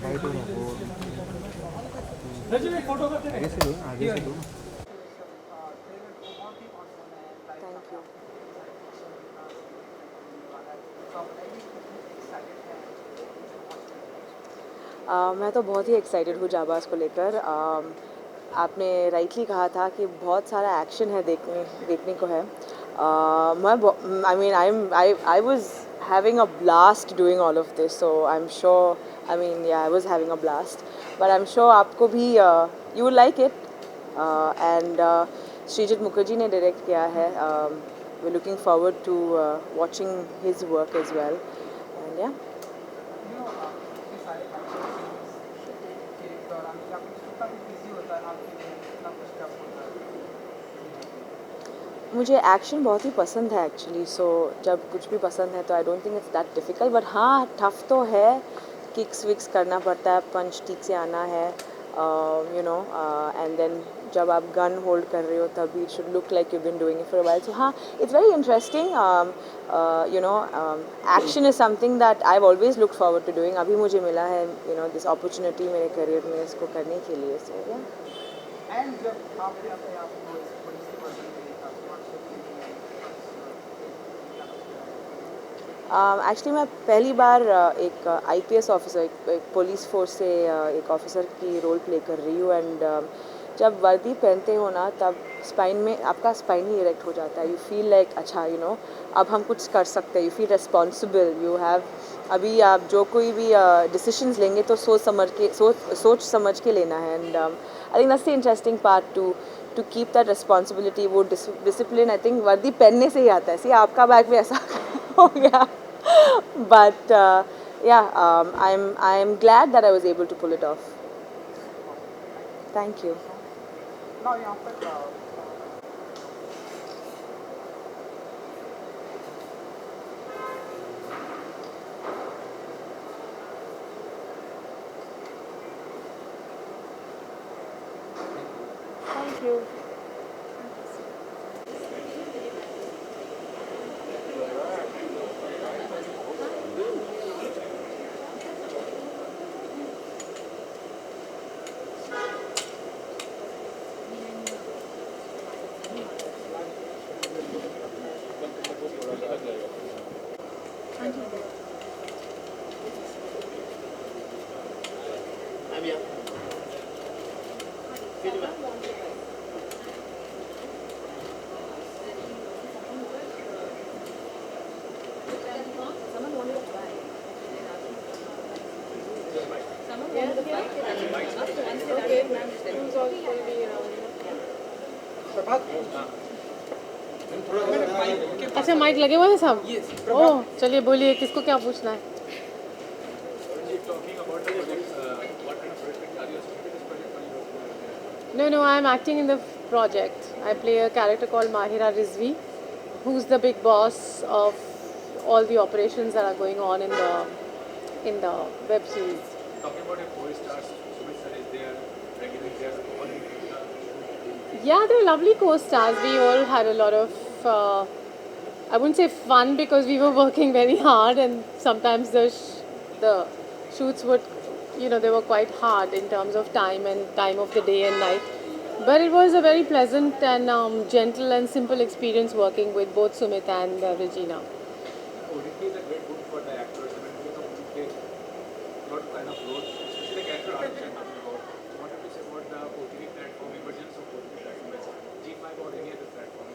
Side हो ना वो आगे से दो ना, आगे से दो ना। Thank you. मैं तो बहुत ही एक्साइटेड हूँ जाबाज़ को लेकर। आपने राइटली कहा था कि बहुत सारा एक्शन है देखने देखने को है। I mean I was having a blast doing all of this, so I am sure, I mean yeah I was having a blast, but I am sure आपको भी you will like it. And Srijit Mukherjee ने direct किया है। We looking forward to watching his work as well, and yeah मुझे action बहुत ही पसंद है actually, सो जब कुछ भी पसंद है तो I don't think it's that difficult, but हाँ टफ तो है। किक्स विक्स करना पड़ता है, पंच ठीक से आना है, यू नो, एंड देन जब आप गन होल्ड कर रहे हो तभी it should look like you been doing it for a while. So हाँ, it's very interesting. You know, action is something that I have always look forward to doing. अभी मुझे मिला है यू नो दिस अपॉर्चुनिटी मेरे career में इसको करने के लिए, सो या। एक्चुअली मैं पहली बार एक आईपीएस ऑफिसर, एक पुलिस फोर्स से एक ऑफिसर की रोल प्ले कर रही हूँ। एंड जब वर्दी पहनते हो ना तब स्पाइन में आपका स्पाइन ही इरेक्ट हो जाता है। यू फील लाइक अच्छा यू नो अब हम कुछ कर सकते हैं। You feel responsible, you have, अभी आप जो कोई भी डिसीजंस लेंगे तो सोच समझ के लेना है। And I think that's the interesting part two keep that responsibility. वो डिसिप्लिन आई थिंक वर्दी पहनने से ही आता है। सी आपका बैग भी ऐसा हो गया, but yeah, I'm glad that I was able to pull it off. Thank you. Thank you. अच्छा माइक लगे हुए हैं सब? ओह चलिए बोलिए, किसको क्या पूछना है? No, I'm acting in the project. I play a character called Mahira Rizvi, who's the big boss of all the operations that are going on in the web series. Talking about your co-stars, Sumit sir is there, Ragini is there, all the Yeah, they're lovely co-stars. We all had a lot of, I wouldn't say fun because we were working very hard, and sometimes the shoots would, you know, they were quite hard in terms of time and time of the day and night. But it was a very pleasant and gentle and simple experience working with both Sumit and Regina. OTT is a great book for the actors. I mean, because of OTT, lot kind of roles, especially like actor artists I'm talking about. So what have you say about the OTT platform, emergence of OTT platform as G5 or any other platform?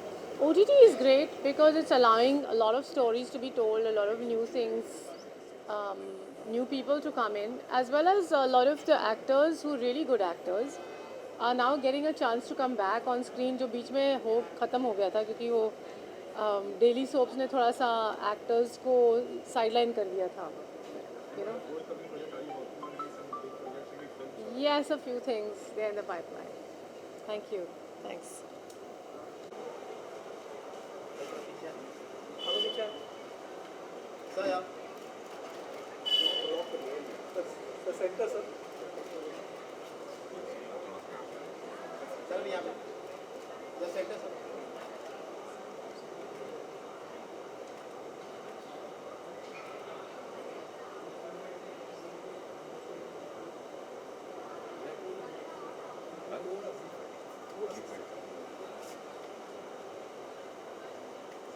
OTT is great because it's allowing a lot of stories to be told, a lot of new things, um, new people to come in, as well as a lot of the actors who are really good actors are now getting a chance to come back on screen, जो बीच में हो ख़त्म हो गया था क्योंकि वो daily soaps ने थोड़ा सा एक्टर्स को साइडलाइन कर दिया था, you know. Yes, a few things they're in the pipeline. Thank you. Thanks.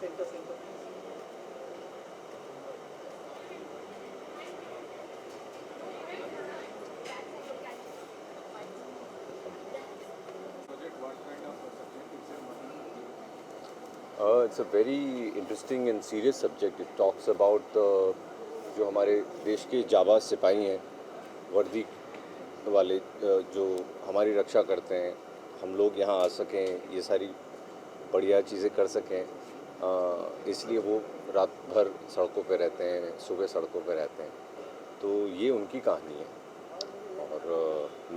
Project, what kind of subject is it? It's a very interesting and serious subject. It talks about जो हमारे देश के जाबाज सिपाही हैं, वर्दी वाले, जो हमारी रक्षा करते हैं, हम लोग यहाँ आ सकें, ये सारी बढ़िया चीज़ें कर सकें, इसलिए वो रात भर सड़कों पे रहते हैं, सुबह सड़कों पे रहते हैं। तो ये उनकी कहानी है और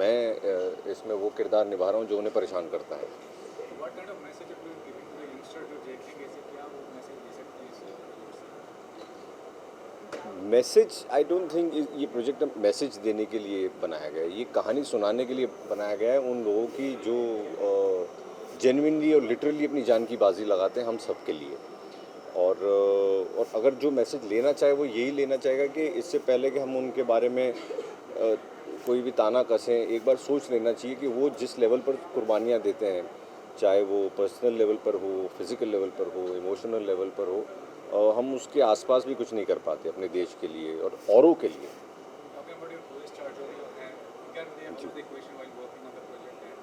मैं इसमें वो किरदार निभा रहा हूँ जो उन्हें परेशान करता है। What kind of message are you giving to the youngster जो देखेंगे इसे, क्या वो मैसेज दे सकते हैं इस मैसेज, आई डोंट थिंक ये प्रोजेक्ट मैसेज देने के लिए बनाया गया है, ये कहानी सुनाने के लिए बनाया गया है उन लोगों की जो जेन्युइनली और लिटरली अपनी जान की बाजी लगाते हैं हम सब के लिए। और अगर जो मैसेज लेना चाहे वो यही लेना चाहेगा कि इससे पहले कि हम उनके बारे में कोई भी ताना कसें, एक बार सोच लेना चाहिए कि वो जिस लेवल पर कुर्बानियाँ देते हैं, चाहे वो पर्सनल लेवल पर हो, फिज़िकल लेवल पर हो, इमोशनल लेवल पर हो, हम उसके आसपास भी कुछ नहीं कर पाते अपने देश के लिए और औरों के लिए। Talking about your co-star Jodie and you can be able to the equation while working on the project. And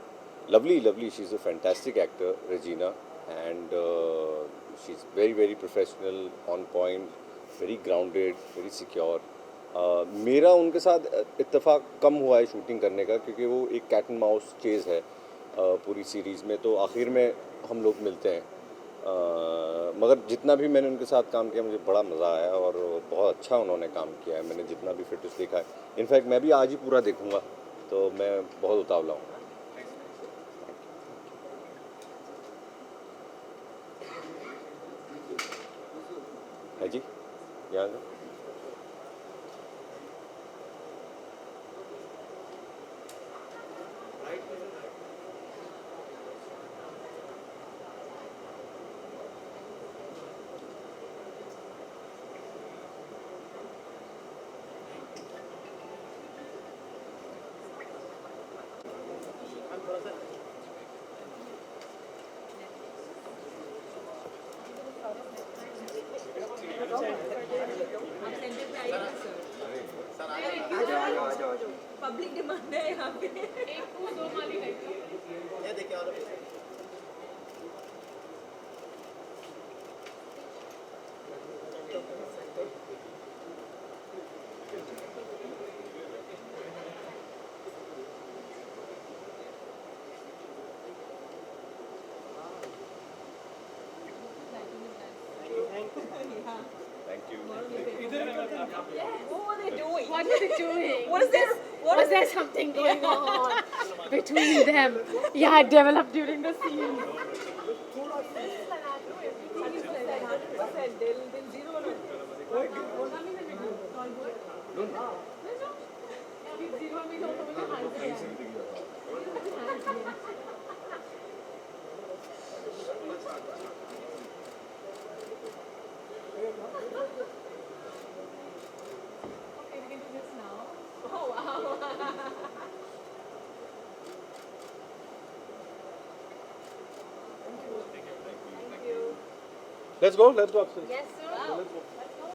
Lovely, she's a fantastic actor, Regina, and she's very professional, on point, very grounded, very secure. मेरा उनके साथ इत्तेफाक कम हुआ है shooting करने का, क्योंकि वो एक कैट एंड माउस चेज़ है पूरी सीरीज़ में, तो आखिर में हम लोग मिलते हैं। मगर जितना भी मैंने उनके साथ काम किया मुझे बड़ा मज़ा आया और बहुत अच्छा उन्होंने काम किया है। मैंने जितना भी फिटनेस देखा है, इनफैक्ट मैं भी आज ही पूरा देखूंगा, तो मैं बहुत उतावला हूँ। है जी, यहाँ से पब्लिक डिमांड है यहाँ पे। एक को दो माली रहती है। Thank you. What were they doing? What are they doing? What is this? What Was there something going on between them? Yeah, it developed during the scene. Let's go upstairs. Yes, sir.